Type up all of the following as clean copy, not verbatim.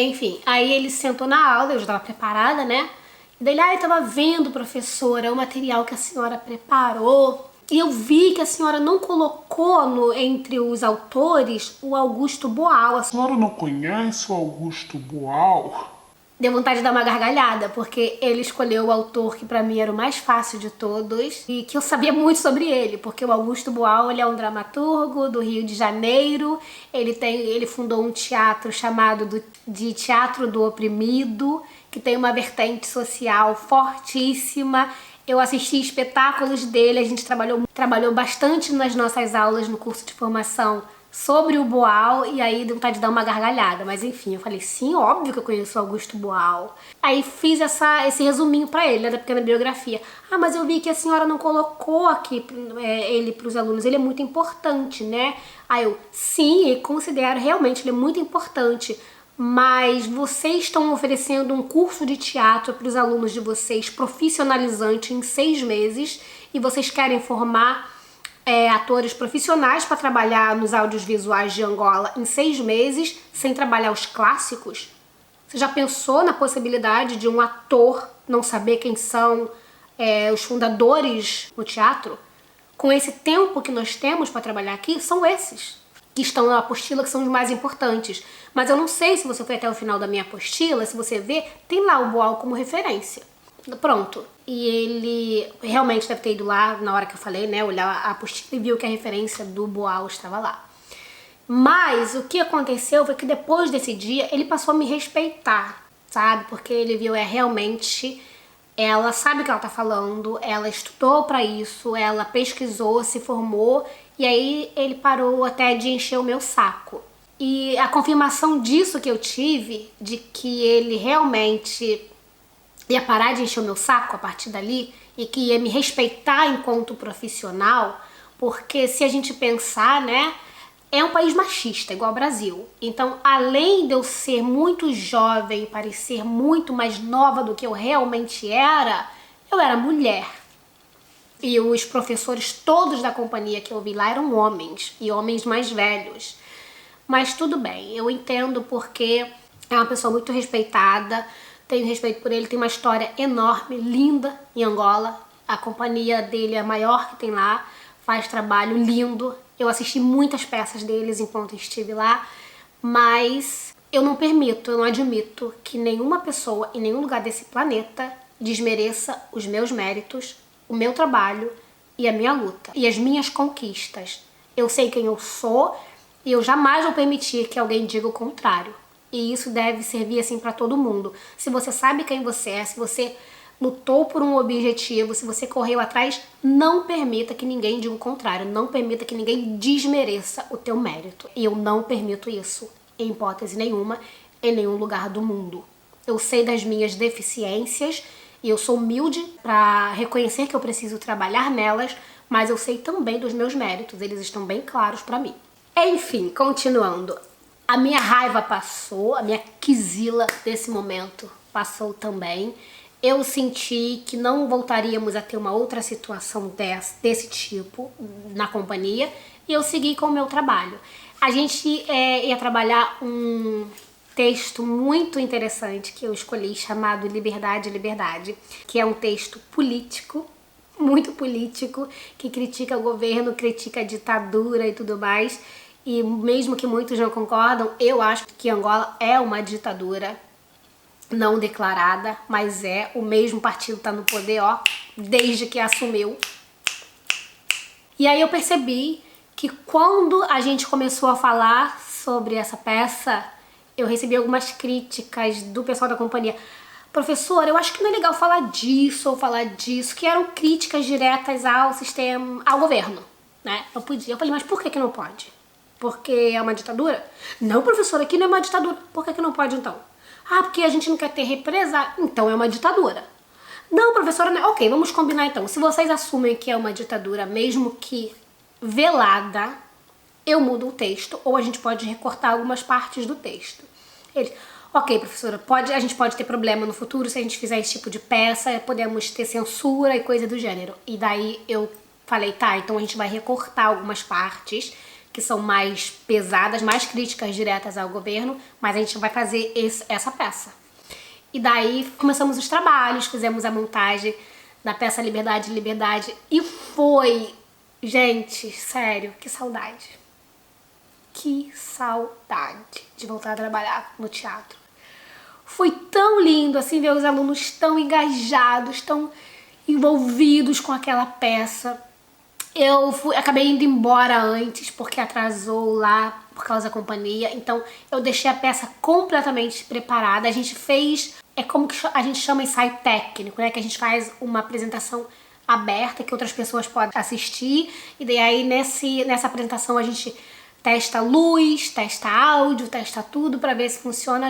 Enfim, aí ele sentou na aula, eu já estava preparada, né? E daí, eu tava vendo, professora, o material que a senhora preparou. E eu vi que a senhora não colocou entre os autores o Augusto Boal. A senhora não conhece o Augusto Boal? Deu vontade de dar uma gargalhada, porque ele escolheu o autor que pra mim era o mais fácil de todos e que eu sabia muito sobre ele, porque o Augusto Boal, ele é um dramaturgo do Rio de Janeiro, ele fundou um teatro chamado de Teatro do Oprimido, que tem uma vertente social fortíssima. Eu assisti espetáculos dele, a gente trabalhou bastante nas nossas aulas no curso de formação sobre o Boal, e aí deu vontade de dar uma gargalhada, mas enfim, eu falei, sim, óbvio que eu conheço o Augusto Boal. Aí fiz esse resuminho pra ele, né, da pequena biografia. Ah, mas eu vi que a senhora não colocou aqui ele pros alunos, ele é muito importante, né? Aí eu, sim, eu considero realmente, ele é muito importante, mas vocês estão oferecendo um curso de teatro para os alunos de vocês, profissionalizante, em 6 meses, e vocês querem formar atores profissionais para trabalhar nos audiovisuais de Angola em 6 meses, sem trabalhar os clássicos? Você já pensou na possibilidade de um ator não saber quem são os fundadores do teatro? Com esse tempo que nós temos para trabalhar aqui, são esses que estão na apostila, que são os mais importantes. Mas eu não sei se você foi até o final da minha apostila, se você vê, tem lá o Boal como referência. Pronto. E ele realmente deve ter ido lá na hora que eu falei, né, olhar a apostila e viu que a referência do Boal estava lá. Mas o que aconteceu foi que depois desse dia ele passou a me respeitar, sabe? Porque ele viu, realmente, ela sabe o que ela tá falando, ela estudou pra isso, ela pesquisou, se formou, e aí ele parou até de encher o meu saco. E a confirmação disso que eu tive, de que ele realmente ia parar de encher o meu saco a partir dali e que ia me respeitar enquanto profissional, porque se a gente pensar, né, é um país machista, igual ao Brasil. Então, além de eu ser muito jovem e parecer muito mais nova do que eu realmente era, eu era mulher. E os professores todos da companhia que eu vi lá eram homens, e homens mais velhos. Mas tudo bem, eu entendo porque é uma pessoa muito respeitada, tenho respeito por ele, tem uma história enorme, linda em Angola. A companhia dele é a maior que tem lá, faz trabalho lindo. Eu assisti muitas peças deles enquanto estive lá, mas eu não permito, eu não admito que nenhuma pessoa em nenhum lugar desse planeta desmereça os meus méritos, o meu trabalho e a minha luta e as minhas conquistas. Eu sei quem eu sou e eu jamais vou permitir que alguém diga o contrário. E isso deve servir assim para todo mundo. Se você sabe quem você é, se você lutou por um objetivo, se você correu atrás, não permita que ninguém diga o contrário. Não permita que ninguém desmereça o teu mérito. E eu não permito isso, em hipótese nenhuma, em nenhum lugar do mundo. Eu sei das minhas deficiências e eu sou humilde para reconhecer que eu preciso trabalhar nelas, mas eu sei também dos meus méritos. Eles estão bem claros para mim. Enfim, continuando. A minha raiva passou, a minha quizila desse momento passou também. Eu senti que não voltaríamos a ter uma outra situação desse tipo na companhia e eu segui com o meu trabalho. A gente ia trabalhar um texto muito interessante que eu escolhi chamado Liberdade, Liberdade, que é um texto político, muito político, que critica o governo, critica a ditadura e tudo mais. E mesmo que muitos não concordam, eu acho que Angola é uma ditadura não declarada, mas o mesmo partido tá no poder, ó, desde que assumiu. E aí eu percebi que quando a gente começou a falar sobre essa peça, eu recebi algumas críticas do pessoal da companhia. Professora, eu acho que não é legal falar disso ou falar disso, que eram críticas diretas ao sistema, ao governo, né? Eu podia. Eu falei, mas por que não pode? Porque é uma ditadura? Não, professora, aqui não é uma ditadura. Por que não pode, então? Ah, porque a gente não quer ter represa. Então é uma ditadura. Não, professora, não. Ok, vamos combinar então. Se vocês assumem que é uma ditadura, mesmo que velada, eu mudo o texto ou a gente pode recortar algumas partes do texto. Eles, ok, professora, a gente pode ter problema no futuro se a gente fizer esse tipo de peça, podemos ter censura e coisa do gênero. E daí eu falei, tá, então a gente vai recortar algumas partes que são mais pesadas, mais críticas diretas ao governo, mas a gente vai fazer essa peça. E daí começamos os trabalhos, fizemos a montagem da peça Liberdade, Liberdade, e foi, gente, sério, que saudade. Que saudade de voltar a trabalhar no teatro. Foi tão lindo, assim, ver os alunos tão engajados, tão envolvidos com aquela peça. Acabei indo embora antes, porque atrasou lá por causa da companhia. Então, eu deixei a peça completamente preparada. A gente fez, como que a gente chama ensaio técnico, né? Que a gente faz uma apresentação aberta, que outras pessoas podem assistir. E daí, nessa apresentação, a gente testa luz, testa áudio, testa tudo pra ver se funciona.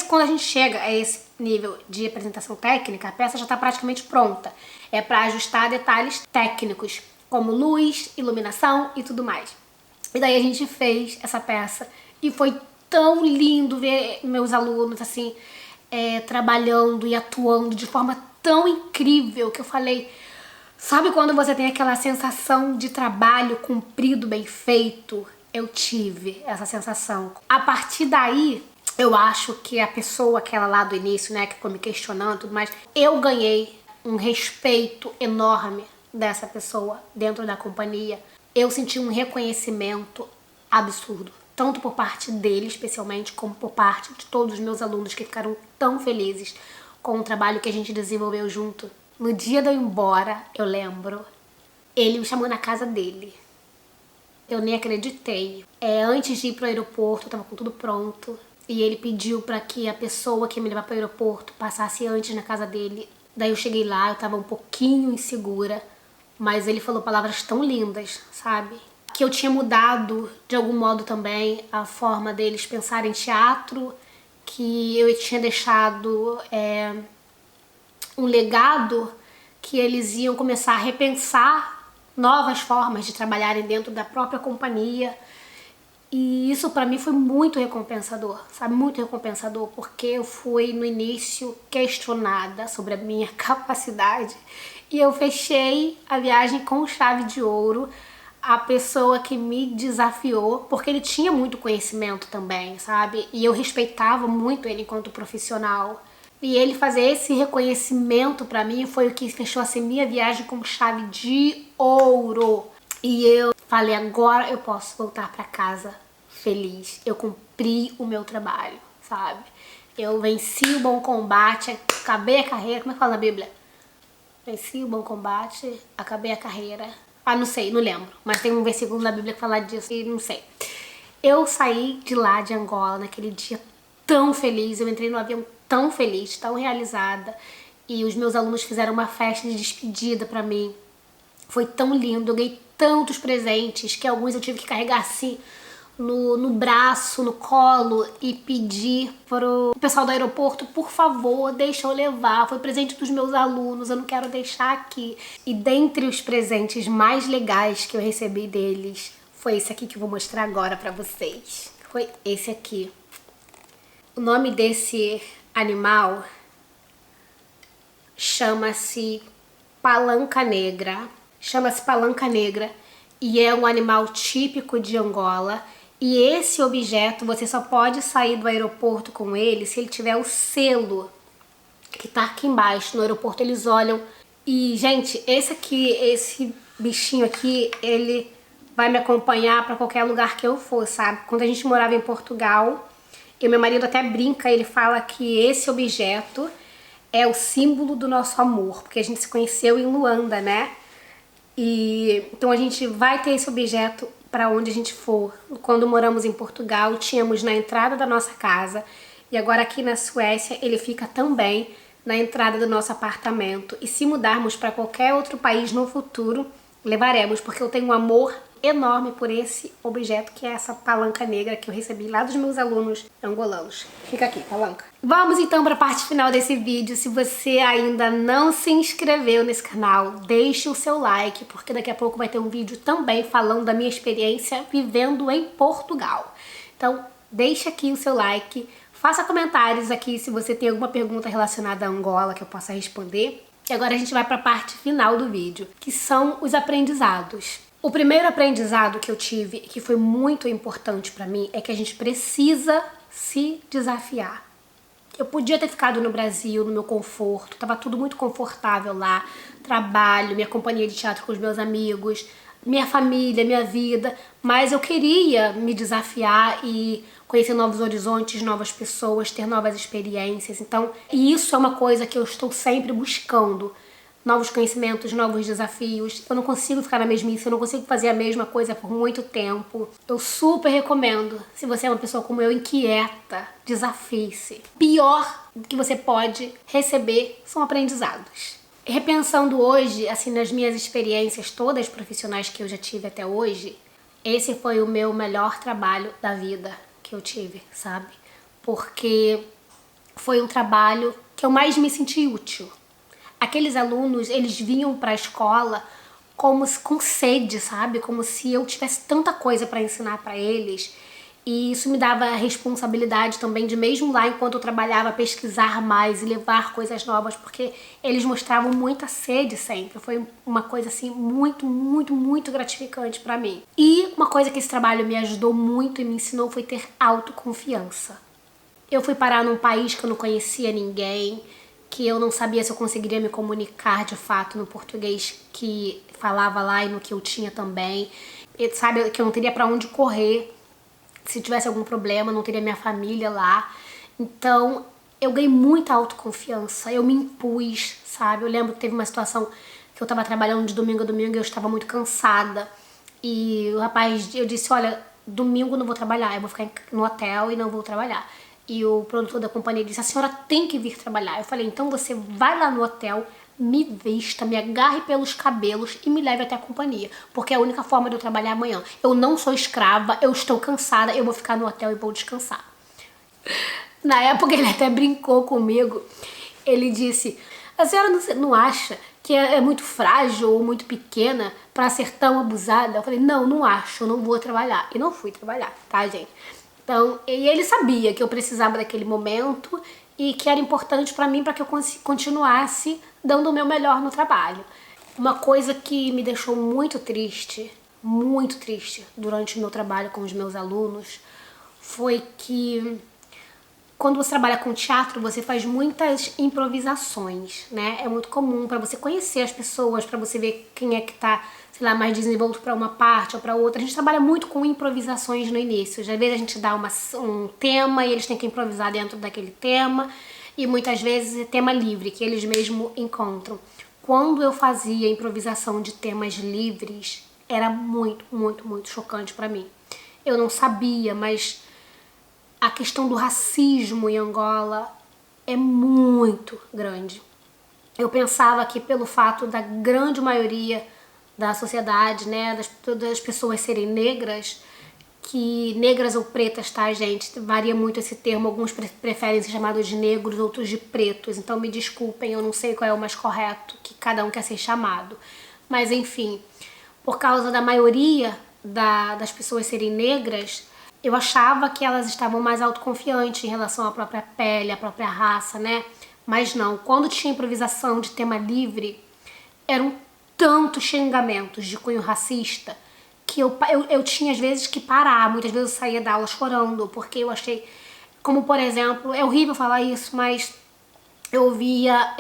Quando a gente chega a esse nível de apresentação técnica, a peça já tá praticamente pronta. É pra ajustar detalhes técnicos, como luz, iluminação e tudo mais. E daí a gente fez essa peça e foi tão lindo ver meus alunos assim, trabalhando e atuando de forma tão incrível que eu falei, sabe quando você tem aquela sensação de trabalho cumprido, bem feito? Eu tive essa sensação. A partir daí, eu acho que a pessoa, aquela lá do início, né, que ficou me questionando e tudo mais, eu ganhei um respeito enorme dessa pessoa dentro da companhia. Eu senti um reconhecimento absurdo, tanto por parte dele, especialmente, como por parte de todos os meus alunos que ficaram tão felizes com o trabalho que a gente desenvolveu junto. No dia de eu ir embora, eu lembro, ele me chamou na casa dele. Eu nem acreditei. Antes de ir pro aeroporto, eu tava com tudo pronto. E ele pediu pra que a pessoa que ia me levar pro aeroporto passasse antes na casa dele. Daí eu cheguei lá, eu tava um pouquinho insegura. Mas ele falou palavras tão lindas, sabe? Que eu tinha mudado, de algum modo também, a forma deles pensarem em teatro. Que eu tinha deixado um legado que eles iam começar a repensar novas formas de trabalharem dentro da própria companhia. E isso pra mim foi muito recompensador, sabe? Muito recompensador, porque eu fui no início questionada sobre a minha capacidade e eu fechei a viagem com chave de ouro. A pessoa que me desafiou, porque ele tinha muito conhecimento também, sabe? E eu respeitava muito ele enquanto profissional. E ele fazer esse reconhecimento pra mim foi o que fechou assim minha viagem com chave de ouro. E eu falei, agora eu posso voltar pra casa feliz. Eu cumpri o meu trabalho, sabe? Eu venci o bom combate, acabei a carreira. Como é que fala na Bíblia? Venci o bom combate, acabei a carreira. Ah, não sei, não lembro. Mas tem um versículo na Bíblia que fala disso e não sei. Eu saí de lá, de Angola, naquele dia tão feliz. Eu entrei no avião tão feliz, tão realizada. E os meus alunos fizeram uma festa de despedida pra mim. Foi tão lindo, eu ganhei tantos presentes que alguns eu tive que carregar assim no braço, no colo e pedir pro pessoal do aeroporto, por favor, deixa eu levar. Foi presente dos meus alunos, eu não quero deixar aqui. E dentre os presentes mais legais que eu recebi deles, foi esse aqui que eu vou mostrar agora pra vocês. Foi esse aqui. O nome desse animal chama-se palanca negra. Chama-se palanca negra e é um animal típico de Angola. E esse objeto você só pode sair do aeroporto com ele se ele tiver o selo que tá aqui embaixo. No aeroporto eles olham. E, gente, esse bichinho aqui, ele vai me acompanhar pra qualquer lugar que eu for, sabe? Quando a gente morava em Portugal, e meu marido até brinca, ele fala que esse objeto é o símbolo do nosso amor, porque a gente se conheceu em Luanda, né? E então a gente vai ter esse objeto para onde a gente for. Quando moramos em Portugal, tínhamos na entrada da nossa casa, e agora aqui na Suécia ele fica também na entrada do nosso apartamento. E se mudarmos para qualquer outro país no futuro, levaremos, porque eu tenho um amor enorme por esse objeto, que é essa palanca negra que eu recebi lá dos meus alunos angolanos. Fica aqui, palanca. Vamos então para a parte final desse vídeo. Se você ainda não se inscreveu nesse canal, deixe o seu like, porque daqui a pouco vai ter um vídeo também falando da minha experiência vivendo em Portugal. Então, deixe aqui o seu like, faça comentários aqui se você tem alguma pergunta relacionada a Angola que eu possa responder. E agora a gente vai para a parte final do vídeo, que são os aprendizados. O primeiro aprendizado que eu tive, que foi muito importante pra mim, é que a gente precisa se desafiar. Eu podia ter ficado no Brasil, no meu conforto, tava tudo muito confortável lá, trabalho, minha companhia de teatro com os meus amigos, minha família, minha vida, mas eu queria me desafiar e conhecer novos horizontes, novas pessoas, ter novas experiências. Então, e isso é uma coisa que eu estou sempre buscando. Novos conhecimentos, novos desafios. Eu não consigo ficar na mesmice, eu não consigo fazer a mesma coisa por muito tempo. Eu super recomendo, se você é uma pessoa como eu, inquieta, desafie-se. Pior que você pode receber são aprendizados. Repensando hoje, assim, nas minhas experiências todas profissionais que eu já tive até hoje, esse foi o meu melhor trabalho da vida que eu tive, sabe? Porque foi um trabalho que eu mais me senti útil. Aqueles alunos, eles vinham para a escola como com sede, sabe? Como se eu tivesse tanta coisa para ensinar para eles. E isso me dava a responsabilidade também de, mesmo lá enquanto eu trabalhava, pesquisar mais e levar coisas novas, porque eles mostravam muita sede sempre. Foi uma coisa assim muito, muito, muito gratificante para mim. E uma coisa que esse trabalho me ajudou muito e me ensinou foi ter autoconfiança. Eu fui parar num país que eu não conhecia ninguém, que eu não sabia se eu conseguiria me comunicar de fato no português que falava lá e no que eu tinha também. E, sabe, que eu não teria pra onde correr se tivesse algum problema, não teria minha família lá. Então, eu ganhei muita autoconfiança, eu me impus, sabe? Eu lembro que teve uma situação que eu tava trabalhando de domingo a domingo e eu estava muito cansada. E o rapaz, eu disse, olha, domingo eu não vou trabalhar, eu vou ficar no hotel e não vou trabalhar. E o produtor da companhia disse, a senhora tem que vir trabalhar. Eu falei, então você vai lá no hotel, me vista, me agarre pelos cabelos e me leve até a companhia. Porque é a única forma de eu trabalhar amanhã. Eu não sou escrava, eu estou cansada, eu vou ficar no hotel e vou descansar. Na época ele até brincou comigo. Ele disse, a senhora não acha que é muito frágil ou muito pequena para ser tão abusada? Eu falei, não acho, eu não vou trabalhar. E não fui trabalhar, tá, gente? Então, e ele sabia que eu precisava daquele momento e que era importante pra mim para que eu continuasse dando o meu melhor no trabalho. Uma coisa que me deixou muito triste durante o meu trabalho com os meus alunos foi que quando você trabalha com teatro, você faz muitas improvisações, né? É muito comum para você conhecer as pessoas, para você ver quem é que tá, sei lá, mais desenvolto para uma parte ou para outra. A gente trabalha muito com improvisações no início. Às vezes a gente dá um tema e eles têm que improvisar dentro daquele tema. E muitas vezes é tema livre, que eles mesmo encontram. Quando eu fazia improvisação de temas livres, era muito, muito, muito chocante para mim. Eu não sabia, mas a questão do racismo em Angola é muito grande. Eu pensava que pelo fato da grande maioria da sociedade, né, das pessoas serem negras, que negras ou pretas, tá, gente? Varia muito esse termo, alguns preferem ser chamados de negros, outros de pretos. Então me desculpem, eu não sei qual é o mais correto, que cada um quer ser chamado. Mas enfim, por causa da maioria das pessoas serem negras, eu achava que elas estavam mais autoconfiantes em relação à própria pele, à própria raça, né? Mas não, quando tinha improvisação de tema livre, eram tantos xingamentos de cunho racista que eu tinha às vezes que parar, muitas vezes eu saía da aula chorando, porque eu achei, como por exemplo, é horrível falar isso, mas eu ouvia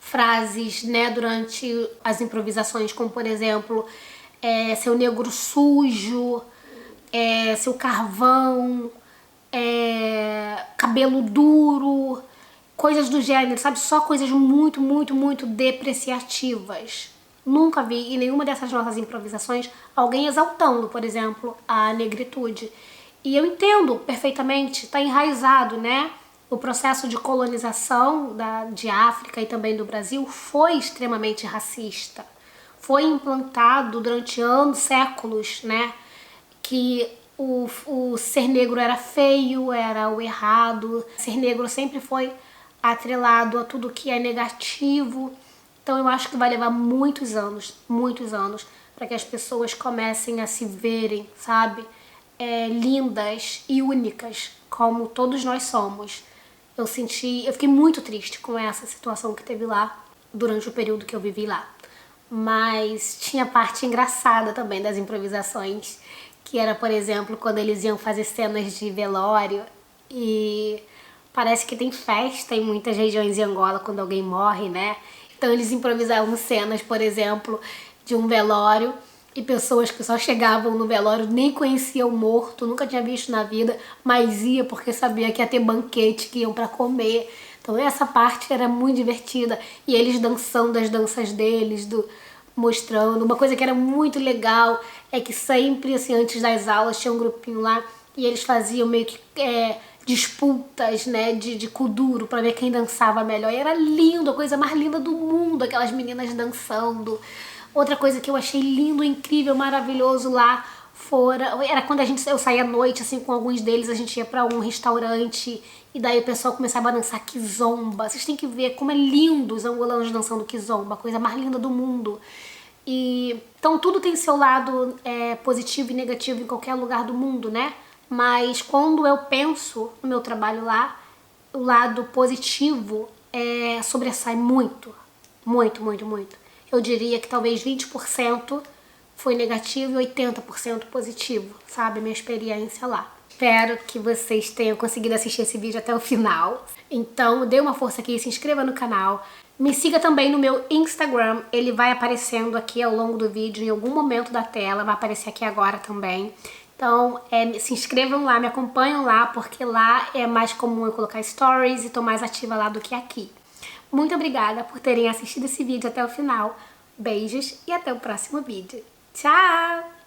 frases, né, durante as improvisações, como por exemplo, seu negro sujo, seu carvão, cabelo duro, coisas do gênero, sabe? Só coisas muito, muito, muito depreciativas. Nunca vi em nenhuma dessas nossas improvisações alguém exaltando, por exemplo, a negritude. E eu entendo perfeitamente, está enraizado, né? O processo de colonização de África e também do Brasil foi extremamente racista. Foi implantado durante anos, séculos, né? Que o ser negro era feio, era o errado. Ser negro sempre foi atrelado a tudo que é negativo. Então eu acho que vai levar muitos anos, para que as pessoas comecem a se verem, sabe? Lindas e únicas, como todos nós somos. Eu fiquei muito triste com essa situação que teve lá, durante o período que eu vivi lá. mas tinha parte engraçada também das improvisações, que era, por exemplo, quando eles iam fazer cenas de velório e parece que tem festa em muitas regiões de Angola quando alguém morre, né? Então eles improvisavam cenas, por exemplo, de um velório e pessoas que só chegavam no velório nem conheciam o morto, nunca tinha visto na vida, mas ia porque sabia que ia ter banquete, que iam pra comer. Então essa parte era muito divertida e eles dançando as danças deles, mostrando. Uma coisa que era muito legal é que sempre, assim, antes das aulas tinha um grupinho lá e eles faziam meio que disputas, né, de kuduro pra ver quem dançava melhor. E era lindo, a coisa mais linda do mundo, aquelas meninas dançando. Outra coisa que eu achei lindo, incrível, maravilhoso lá era quando eu saía à noite, assim, com alguns deles, a gente ia pra um restaurante e daí o pessoal começava a dançar kizomba. Vocês têm que ver como é lindo os angolanos dançando kizomba, a coisa mais linda do mundo. Então tudo tem seu lado positivo e negativo em qualquer lugar do mundo, né? Mas quando eu penso no meu trabalho lá, o lado positivo sobressai muito, muito, muito, muito. Eu diria que talvez 20% foi negativo e 80% positivo, sabe? Minha experiência lá. Espero que vocês tenham conseguido assistir esse vídeo até o final. Então, dê uma força aqui, se inscreva no canal. Me siga também no meu Instagram, ele vai aparecendo aqui ao longo do vídeo, em algum momento da tela, vai aparecer aqui agora também. Então, se inscrevam lá, me acompanham lá, porque lá é mais comum eu colocar stories e tô mais ativa lá do que aqui. Muito obrigada por terem assistido esse vídeo até o final. Beijos e até o próximo vídeo. Tchau!